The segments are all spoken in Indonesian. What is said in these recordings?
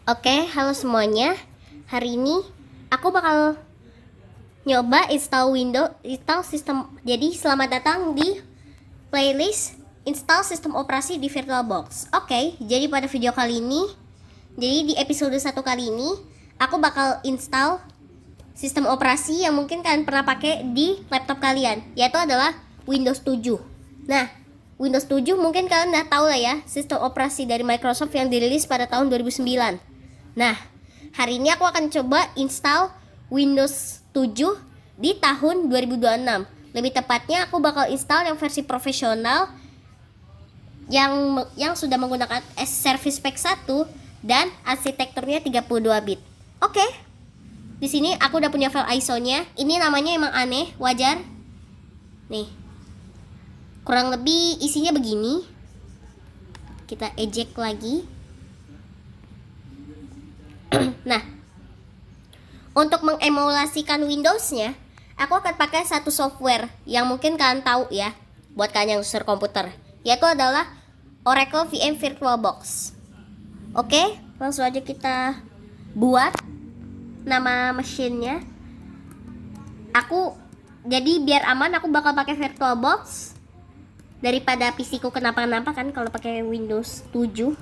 Oke, halo semuanya. Hari ini aku bakal nyoba install sistem. Jadi selamat datang di playlist install sistem operasi di VirtualBox. Oke, jadi pada video kali ini, jadi di episode 1 kali ini, aku bakal install sistem operasi yang mungkin kalian pernah pakai di laptop kalian, yaitu adalah Windows 7. Nah, Windows 7 mungkin kalian udah tahu lah ya, sistem operasi dari Microsoft yang dirilis pada tahun 2009. Nah, hari ini aku akan coba install Windows 7 di tahun 2026. Lebih tepatnya aku bakal install yang versi profesional yang sudah menggunakan Service Pack 1 dan arsitekturnya 32 bit. Oke. Di sini aku udah punya file ISO-nya. Ini namanya emang aneh, wajar. Nih. Kurang lebih isinya begini. Kita eject lagi. Nah, untuk mengemulasikan Windows-nya, aku akan pakai satu software yang mungkin kalian tahu ya, buat kalian yang user komputer, yaitu adalah Oracle VM VirtualBox. Oke, langsung aja kita buat nama mesinnya. Jadi biar aman, aku bakal pakai VirtualBox daripada PC ku kenapa-napa kan kalau pakai Windows 7.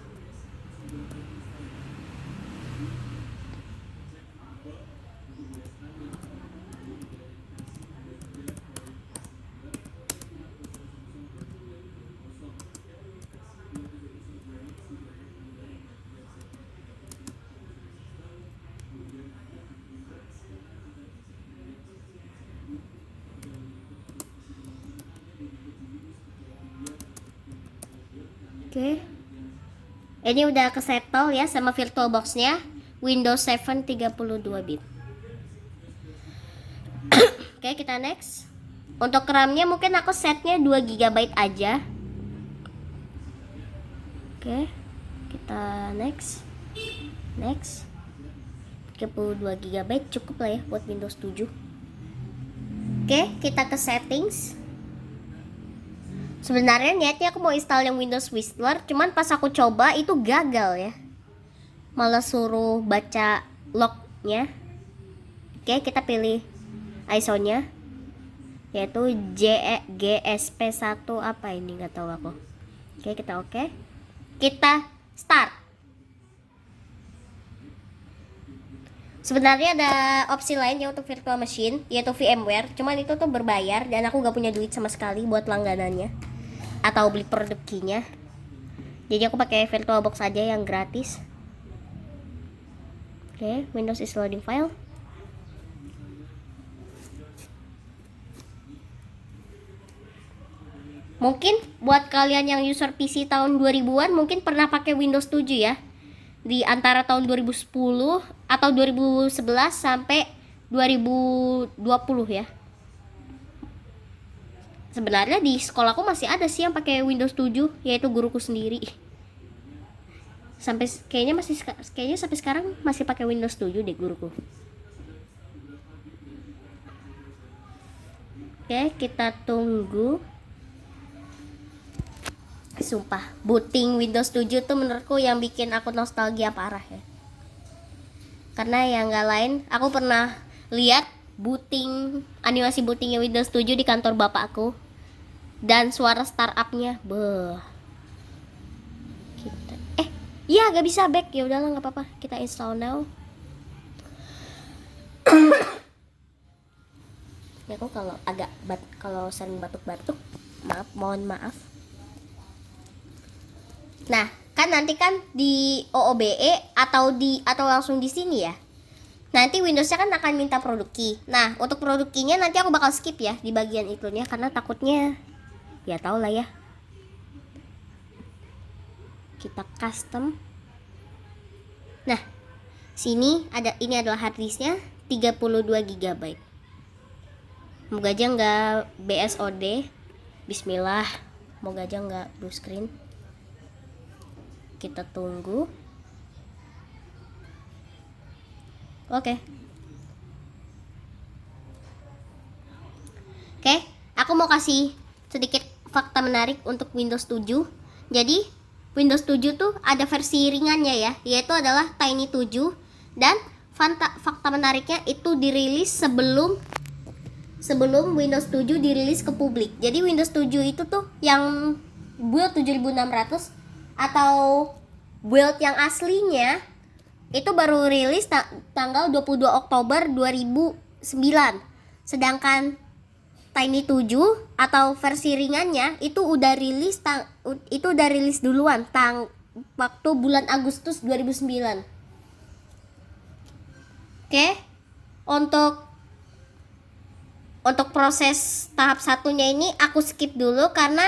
Oke. Ini udah kesettle ya sama VirtualBox-nya. Windows 7 32 bit. Oke, kita next. Untuk RAM-nya mungkin aku setnya 2 GB aja. Oke. Kita next. Next. 32 GB cukup lah ya buat Windows 7. Oke, kita ke settings. Sebenarnya niatnya aku mau install yang Windows Whistler, cuman pas aku coba itu gagal ya. Malah suruh baca lognya. Oke, kita pilih ISO-nya, yaitu GSP1 apa ini, nggak tahu aku. Oke, kita oke. Kita start. Sebenarnya ada opsi lain ya untuk virtual machine, yaitu VMware, cuman itu tuh berbayar dan aku nggak punya duit sama sekali buat langganannya atau beli produk key-nya. Jadi aku pakai VirtualBox aja yang gratis. Oke, Windows is loading file. Mungkin buat kalian yang user PC tahun 2000-an mungkin pernah pakai Windows 7 ya. Di antara tahun 2010 atau 2011 sampai 2020 ya. Sebenarnya di sekolahku masih ada sih yang pakai Windows 7, yaitu guruku sendiri. Kayaknya sampai sekarang masih pakai Windows 7 deh guruku. Oke, kita tunggu. Sumpah, booting Windows 7 tuh menurutku yang bikin aku nostalgia parah ya. Karena yang gak lain, aku pernah lihat animasi bootingnya Windows 7 di kantor bapakku. Dan suara startupnya, iya gak bisa back, ya udahlah nggak apa-apa, kita install now. Ya aku kalau sering batuk-batuk, mohon maaf. Nah, kan nanti kan di OOBE atau langsung di sini ya. Nanti Windows-nya kan akan minta produk key. Nah, untuk produk key-nya nanti aku bakal skip ya di bagian itunya karena takutnya ya tau lah ya. Kita custom. Nah, ini adalah hard disk-nya 32 GB. Moga aja nggak BSOD. Bismillah. Moga aja nggak blue screen. Kita tunggu. Oke, aku mau kasih sedikit fakta menarik untuk Windows 7. Jadi Windows 7 tuh ada versi ringannya ya, yaitu adalah Tiny 7. Dan fakta menariknya itu dirilis sebelum Windows 7 dirilis ke publik. Jadi Windows 7 itu tuh yang build 7600 atau build yang aslinya itu baru rilis tanggal 22 Oktober 2009. Sedangkan Tiny 7 atau versi ringannya itu udah rilis duluan waktu bulan Agustus 2009. Oke. Untuk proses tahap satunya ini aku skip dulu karena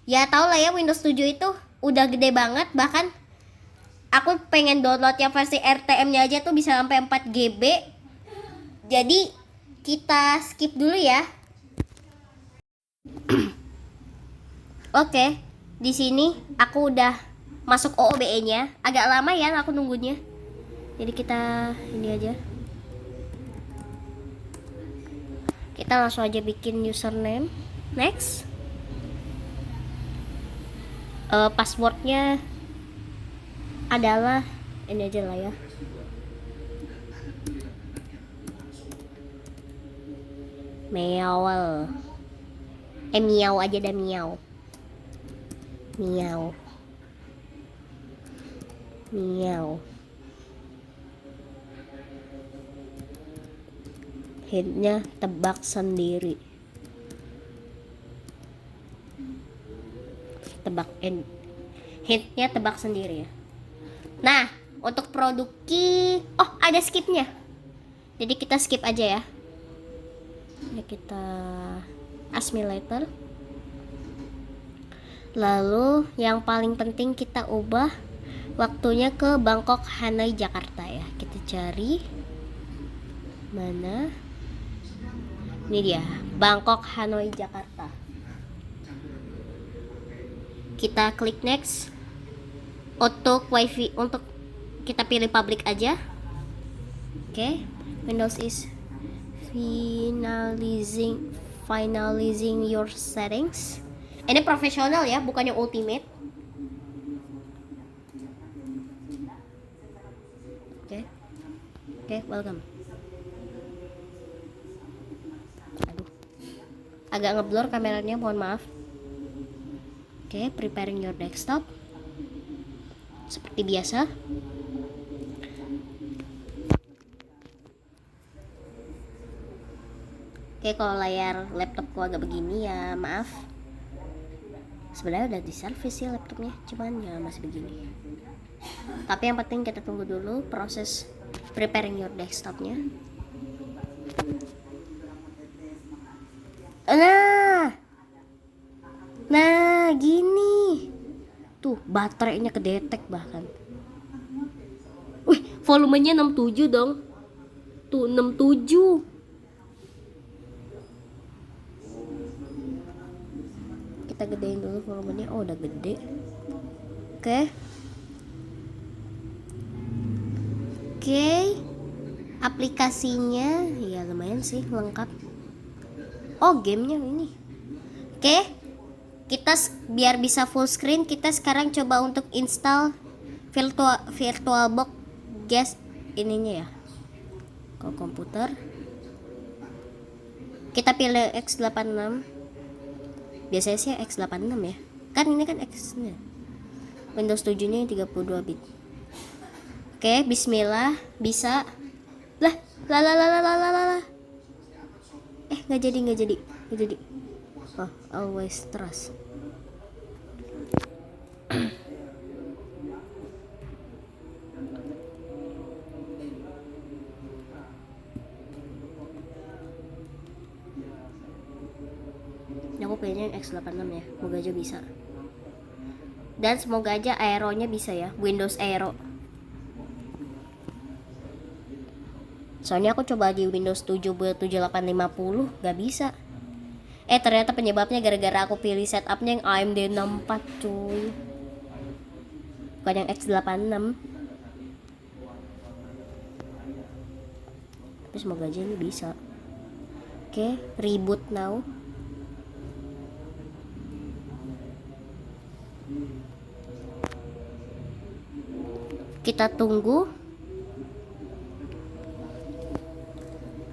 ya tau lah ya Windows 7 itu udah gede banget, bahkan aku pengen download yang versi RTM-nya aja tuh bisa sampai 4 GB. Jadi kita skip dulu ya. Oke, di sini aku udah masuk OOBE-nya. Agak lama ya aku nunggunya. Jadi kita ini aja. Kita langsung aja bikin username. Next. Passwordnya adalah ini aja lah ya. Meow. Miau aja dah, miau. Hintnya tebak sendiri. Hintnya tebak sendiri ya. Nah, untuk produk key, ada skipnya. Jadi kita skip aja ya. Ya kita ask me later. Lalu yang paling penting kita ubah waktunya ke Bangkok, Hanoi, Jakarta ya. Kita cari mana? Ini dia, Bangkok, Hanoi, Jakarta. Kita klik next. Untuk wifi, untuk kita pilih public aja. Oke. Windows is finalizing your settings. Ini profesional ya, bukannya ultimate. Oke, welcome. Aduh, agak ngeblur kameranya, mohon maaf. Oke, preparing your desktop. Seperti biasa. Oke, kalau layar laptopku agak begini ya maaf. Sebenarnya udah diservis sih laptopnya, cuman ya masih begini. Tapi yang penting kita tunggu dulu proses preparing your desktopnya. Nah gini tuh, baterainya kedetek bahkan. Wih, volumenya 67 dong. Tuh 67. Kita gedein dulu volumenya. Oh, udah gede. Oke. Aplikasinya ya lumayan sih lengkap. Oh, gamenya ini. Oke. Kita biar bisa full screen, kita sekarang coba untuk install VirtualBox guest ininya ya. Ke komputer. Kita pilih x86. Biasanya sih x86 ya. Kan ini kan X-nya. Windows 7-nya 32 bit. Oke, bismillah, bisa. Lah. Nggak jadi. Oh, always trust. Aku pilihnya X86 ya, semoga aja bisa. Dan semoga aja Aero-nya bisa ya, Windows Aero. Soalnya aku coba di Windows 7 build 7850 gak bisa. Ternyata penyebabnya gara-gara aku pilih setupnya yang AMD 64 cuy, bukan yang X86. Tapi semoga aja ini bisa. Oke, reboot now. Kita tunggu.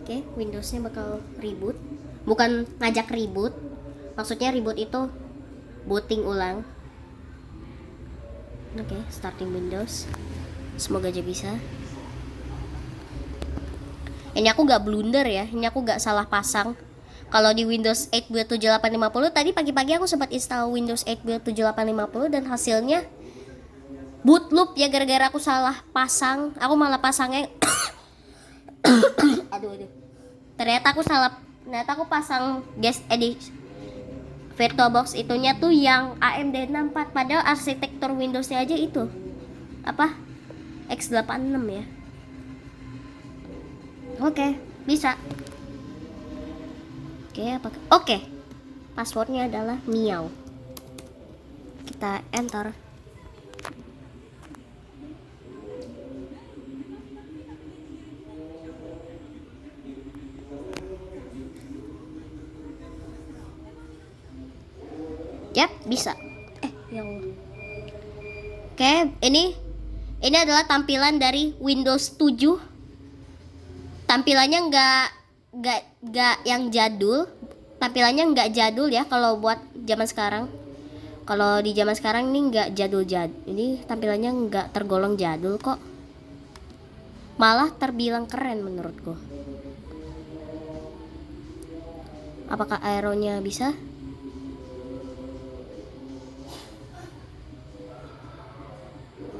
Oke, Windowsnya bakal reboot. Bukan ngajak reboot, maksudnya reboot itu booting ulang. Oke, starting Windows. Semoga aja bisa. Ini aku gak blunder ya, ini aku gak salah pasang. Kalau di Windows 8 build 7850, tadi pagi-pagi aku sempat install Windows 8 build 7850 dan hasilnya boot loop ya, gara-gara aku salah pasang. Aku malah pasangnya aduh. Ternyata aku pasang guest edit VirtualBox itunya tuh yang AMD 64, padahal arsitektur Windowsnya aja itu apa x86 ya. Oke, bisa. Oke, passwordnya adalah miau. Kita enter. Yap, bisa. Ya Allah. Oke, ini adalah tampilan dari Windows 7. Tampilannya nggak yang jadul. Tampilannya nggak jadul ya kalau buat zaman sekarang. Kalau di zaman sekarang ini nggak jadul. Ini tampilannya nggak tergolong jadul kok. Malah terbilang keren menurutku. Apakah aeronya bisa?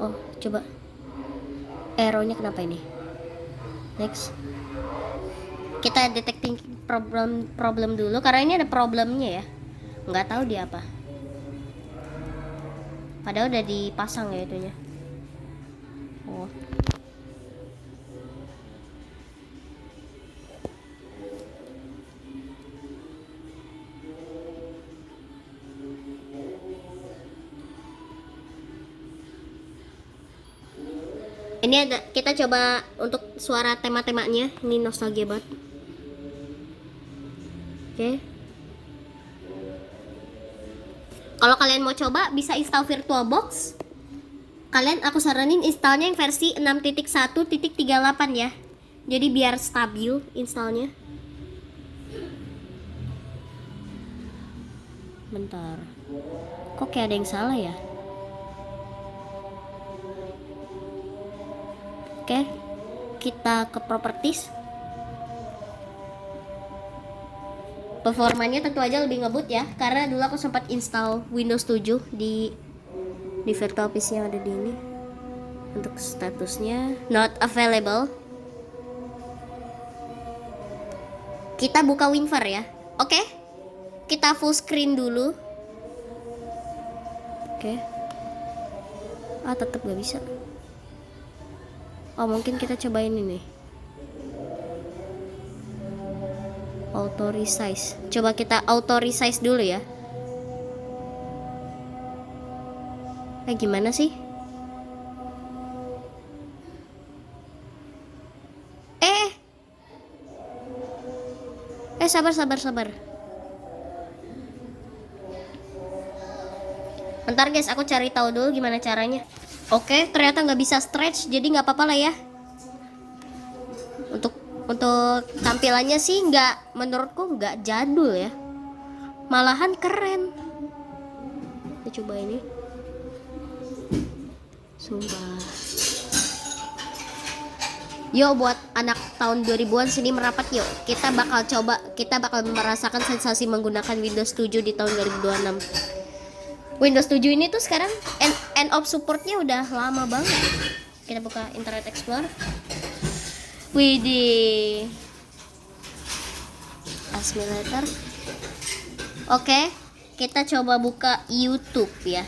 Oh, coba. Aeronya kenapa ini? Next. Kita detecting problem dulu karena ini ada problemnya ya. Nggak tahu dia apa. Padahal udah dipasang ya itunya. Oh. Ini ada, kita coba untuk suara tema-temanya. Ini nostalgia banget. Oke. Kalau kalian mau coba bisa install VirtualBox. Aku saranin installnya yang versi 6.1.38 ya. Jadi biar stabil installnya. Bentar. Kok kayak ada yang salah ya? Oke, kita ke properties. Performanya tentu aja lebih ngebut ya, karena dulu aku sempat install Windows 7 di VirtualBox yang ada di ini. Untuk statusnya not available. Kita buka WinFar ya. Oke, kita full screen dulu. Oke. Tetap gak bisa. Oh, mungkin kita cobain ini. Auto resize. Coba kita auto resize dulu ya. Gimana sih? Sabar. Bentar guys, aku cari tahu dulu gimana caranya. Oke, ternyata nggak bisa stretch, jadi nggak apa-apa lah ya. Untuk tampilannya sih menurutku nggak jadul ya, malahan keren. Kita coba ini. Sumpah. Yo, buat anak tahun 2000-an sini merapat yuk. Kita bakal merasakan sensasi menggunakan Windows 7 di tahun 2026. Windows 7 ini tuh sekarang end of supportnya udah lama banget. Kita buka Internet Explorer. Widih. Ask me later. Oke, kita coba buka YouTube ya.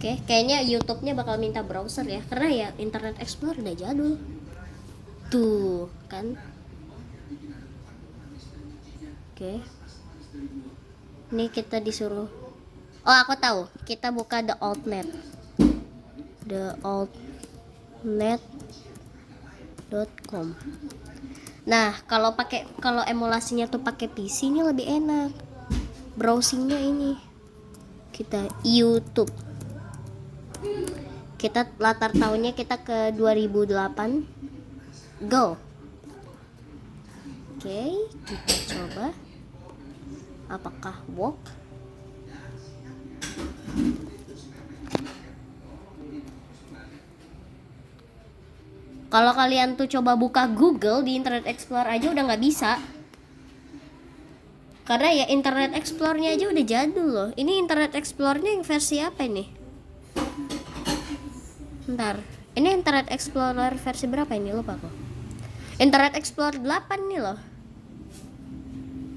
Oke, kayaknya YouTube-nya bakal minta browser ya, karena ya Internet Explorer udah jadul. Tuh, kan? Oke. Ini kita disuruh. Oh, aku tahu. Kita buka The Altnet. .com. Nah, kalau emulasinya tuh pakai PC ini lebih enak. Browsingnya ini kita YouTube. Kita latar tahunnya kita ke 2008. Go. Oke, kita coba. Apakah work? Kalau kalian tuh coba buka Google di Internet Explorer aja udah nggak bisa. Karena ya Internet Explorer-nya aja udah jadul loh. Ini Internet Explorer-nya yang versi apa ini? Bentar. Ini Internet Explorer versi berapa ini? Lupa aku. Internet Explorer 8 nih loh.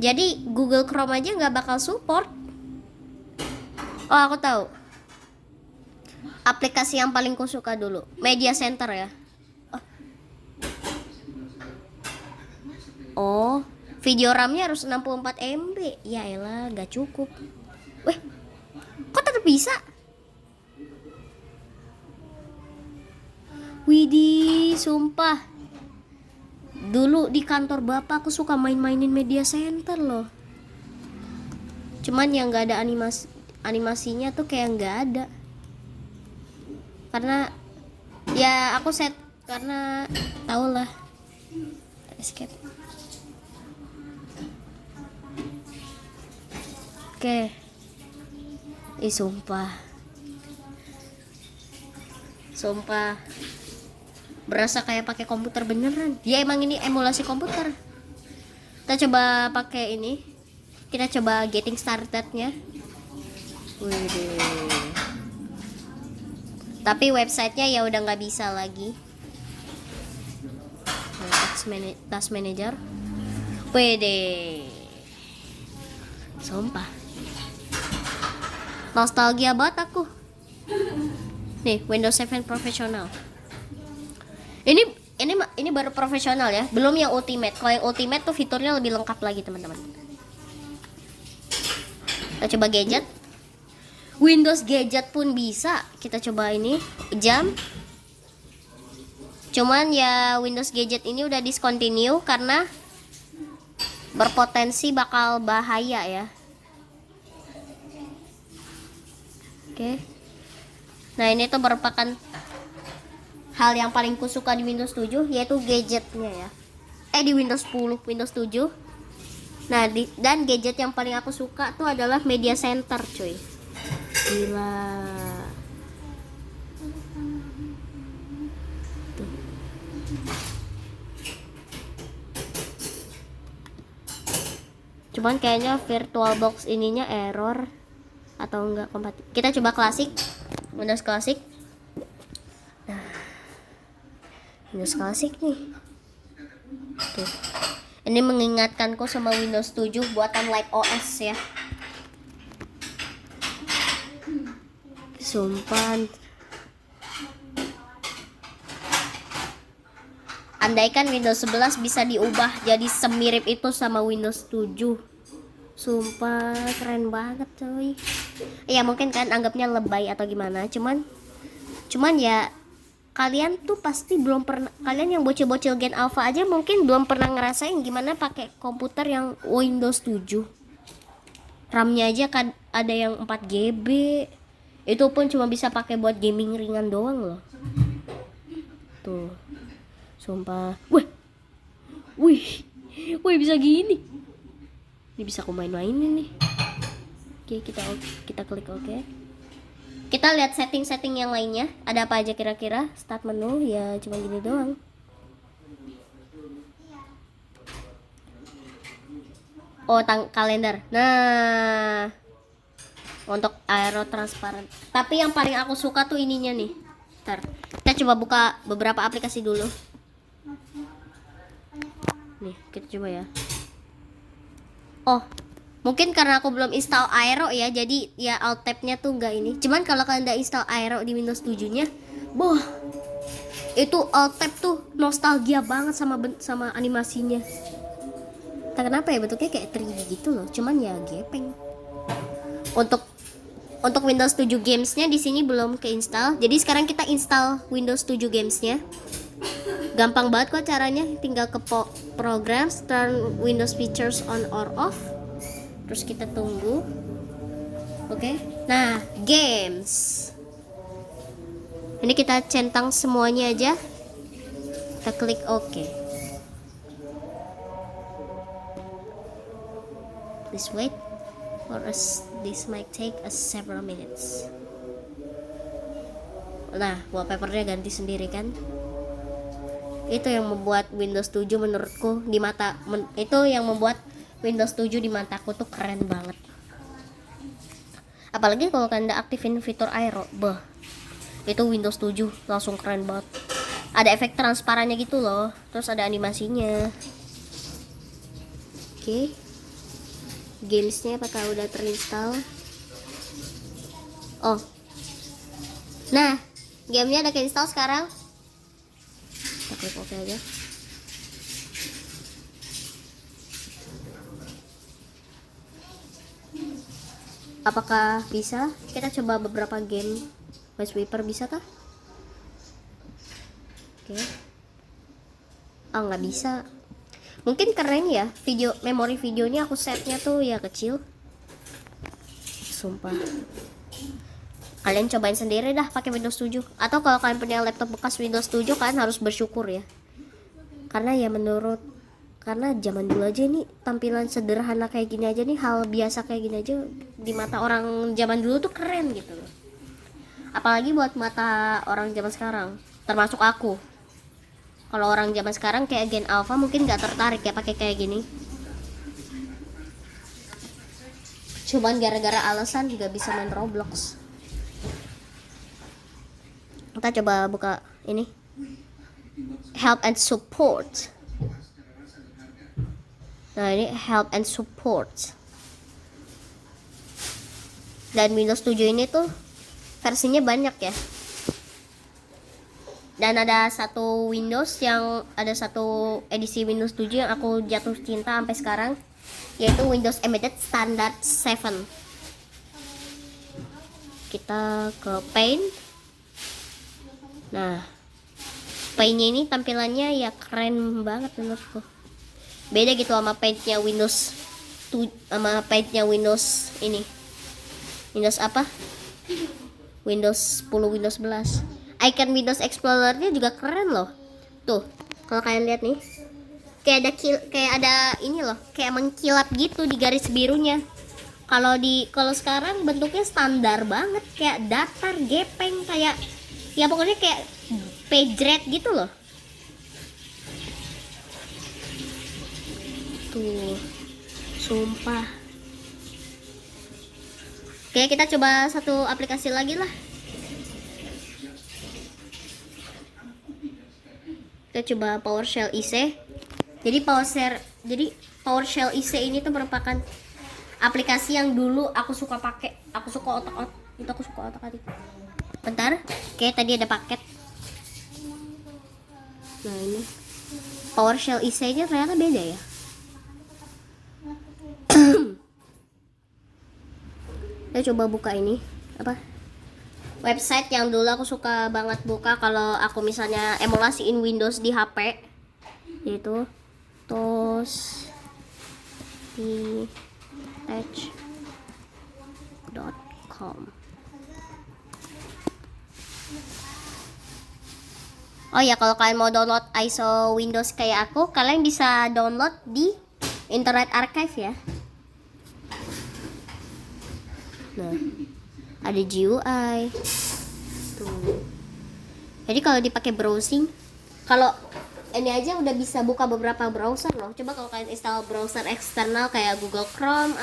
Jadi Google Chrome aja nggak bakal support. Oh, aku tahu. Aplikasi yang paling kusuka dulu, Media Center ya. Oh, video RAM-nya harus 64 MB. Ya elah, gak cukup. Weh, kok tetap bisa? Widih, sumpah. Dulu di kantor bapak aku suka main-mainin Media Center loh. Cuman yang gak ada animasinya tuh kayak gak ada. Karena ya aku set karena tau lah. Escape. Oke. Sumpah. Berasa kayak pakai komputer beneran. Ya emang ini emulasi komputer. Kita coba pakai ini. Kita coba getting started-nya. Wih. Tapi websitenya ya udah nggak bisa lagi. Task manager. Wede. Sumpah. Nostalgia banget aku. Nih, Windows 7 Professional. Ini baru profesional ya, belum yang Ultimate. Kalau yang Ultimate tuh fiturnya lebih lengkap lagi, teman-teman. Kita coba gadget. Windows gadget pun bisa. Kita coba ini, jam. Cuman ya Windows gadget ini udah discontinue karena berpotensi bakal bahaya ya. Oke. Nah, ini tuh merupakan hal yang paling kusuka di Windows 7 yaitu gadgetnya ya. Di Windows 10, Windows 7. Nah, dan gadget yang paling aku suka tuh adalah Media Center, cuy. Gila. Tuh. Cuman kayaknya VirtualBox ininya error atau enggak kompatibel. Kita coba klasik, Windows klasik. Nah, Windows klasik nih. Tuh. Ini mengingatkanku sama Windows 7 buatan Light OS ya. Sumpah. Andaikan Windows 11 bisa diubah jadi semirip itu sama Windows 7. Sumpah keren banget coy. Ya mungkin kan anggapnya lebay atau gimana. Cuman ya kalian tuh pasti belum pernah, kalian yang bocil-bocil Gen Alpha aja mungkin belum pernah ngerasain gimana pakai komputer yang Windows 7. RAM-nya aja kan ada yang 4 GB. Itu pun cuma bisa pakai buat gaming ringan doang loh. Tuh. Sumpah. Wih bisa gini. Ini bisa aku main-mainin nih. Oke, kita klik oke. Kita lihat setting-setting yang lainnya. Ada apa aja kira-kira? Start menu ya cuma gini doang. Oh, kalender. Nah, untuk aero transparan. Tapi yang paling aku suka tuh ininya nih. Ntar, kita coba buka beberapa aplikasi dulu. Nih, kita coba ya. Oh, mungkin karena aku belum install Aero ya, jadi ya alt tab-nya tuh enggak ini. Cuman kalau kalian udah install Aero di Windows 7-nya, boh, itu alt tab tuh nostalgia banget sama animasinya. Tak kenapa ya, bentuknya kayak 3D gitu loh. Cuman ya gepeng. Untuk Windows 7 gamesnya di sini belum keinstall. Jadi sekarang kita install Windows 7 gamesnya. Gampang banget kok caranya, tinggal ke programs, turn Windows features on or off. Terus kita tunggu. Oke. Nah, games. Ini kita centang semuanya aja. Kita klik OK. Please wait, or this might take us several minutes. Nah, wallpapernya ganti sendiri kan? Itu yang membuat Windows 7 menurutku di mata itu yang membuat Windows 7 di mataku tuh keren banget. Apalagi kalau kalian aktifin fitur aero, itu Windows 7 langsung keren banget. Ada efek transparannya gitu loh, terus ada animasinya. Oke. Gamesnya apakah udah terinstall? Oh, nah, gamenya udah keinstall sekarang. Kita klik OK aja. Apakah bisa? Kita coba beberapa game. Minesweeper bisa kah? Oke. Oh, nggak bisa. Mungkin keren ya, memori videonya aku setnya tuh ya kecil. Sumpah. Kalian cobain sendiri dah pakai Windows 7. Atau kalau kalian punya laptop bekas Windows 7, kalian harus bersyukur ya. Karena zaman dulu aja nih, tampilan sederhana kayak gini aja nih, hal biasa kayak gini aja di mata orang zaman dulu tuh keren gitu loh. Apalagi buat mata orang zaman sekarang, termasuk aku. Kalau orang zaman sekarang kayak Gen Alpha mungkin gak tertarik ya pakai kayak gini. Cuman gara-gara alasan juga bisa main Roblox. Kita coba buka ini, help and support. Nah, ini help and support. Dan Windows 7 ini tuh versinya banyak ya. Dan ada satu edisi Windows 7 yang aku jatuh cinta sampai sekarang, yaitu Windows Embedded Standard 7. Kita ke Paint. Nah, Paint-nya ini tampilannya ya keren banget menurutku. Beda gitu sama Paint-nya Windows ini. Windows apa? Windows 10, Windows 11. Icon Windows Explorer-nya juga keren loh. Tuh, kalau kalian lihat nih, kayak ada ini loh, kayak mengkilap gitu di garis birunya. Kalau sekarang bentuknya standar banget, kayak datar, gepeng, kayak ya pokoknya kayak page red gitu loh. Tuh, sumpah. Oke, kita coba satu aplikasi lagi lah. Kita coba PowerShell IC. Jadi PowerShell IC ini tuh merupakan aplikasi yang dulu aku suka pakai. Aku suka otak-atik. Bentar, kayak tadi ada paket. Nah, ini PowerShell IC-nya ternyata beda ya. Kita coba buka ini, apa? Website yang dulu aku suka banget buka kalau aku misalnya emulasiin Windows di HP, yaitu toastitech.com. Oh ya, kalau kalian mau download ISO Windows kayak aku, kalian bisa download di Internet Archive ya. Nah, ada GUI tuh. Jadi kalau dipakai browsing, kalau ini aja udah bisa buka beberapa browser loh. Coba kalau kalian install browser eksternal kayak Google Chrome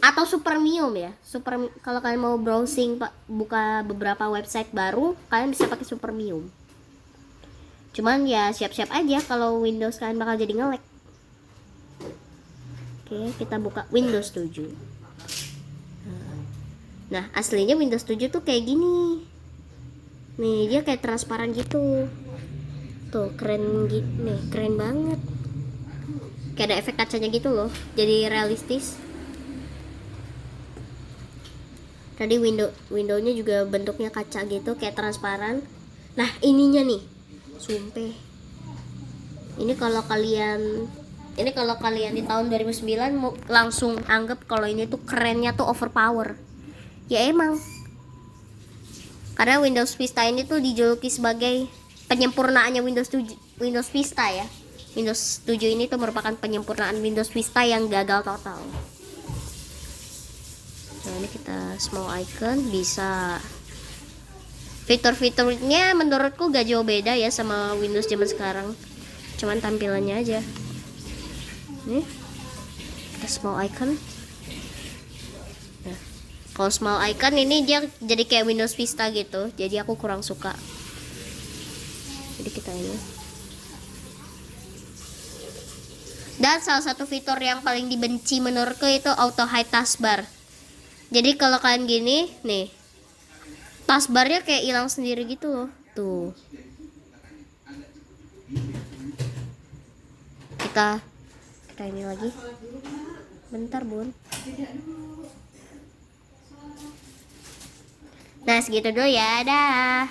atau Supermium ya. Kalau kalian mau browsing buka beberapa website baru, kalian bisa pakai Supermium. Cuman ya siap-siap aja kalau Windows kalian bakal jadi nge-lag. Oke, kita buka Windows 7. Nah, aslinya Windows 7 tuh kayak gini. Nih, dia kayak transparan gitu. Tuh, keren gitu. Nih, keren banget. Kayak ada efek kacanya gitu loh. Jadi realistis. Tadi windownya juga bentuknya kaca gitu, kayak transparan. Nah, ininya nih. Sumpah. Ini kalau kalian di tahun 2009 langsung anggap kalau ini tuh kerennya tuh overpower. Ya emang. Karena Windows Vista ini tuh dijuluki sebagai penyempurnaannya Windows Vista ya. Windows 7 ini tuh merupakan penyempurnaan Windows Vista yang gagal total. Nah, ini kita small icon, bisa fitur-fiturnya menurutku gak jauh beda ya sama Windows zaman sekarang. Cuman tampilannya aja. Nih. Kita small icon. Nah, kalau small icon ini dia jadi kayak Windows Vista gitu. Jadi aku kurang suka. Jadi kita ini. Dan salah satu fitur yang paling dibenci menurutku itu auto hide taskbar. Jadi kalau kalian gini, nih. Taskbarnya kayak hilang sendiri gitu loh. Tuh. Kita ini lagi. Bentar, Bun. Nah, segitu dulu ya. Dah.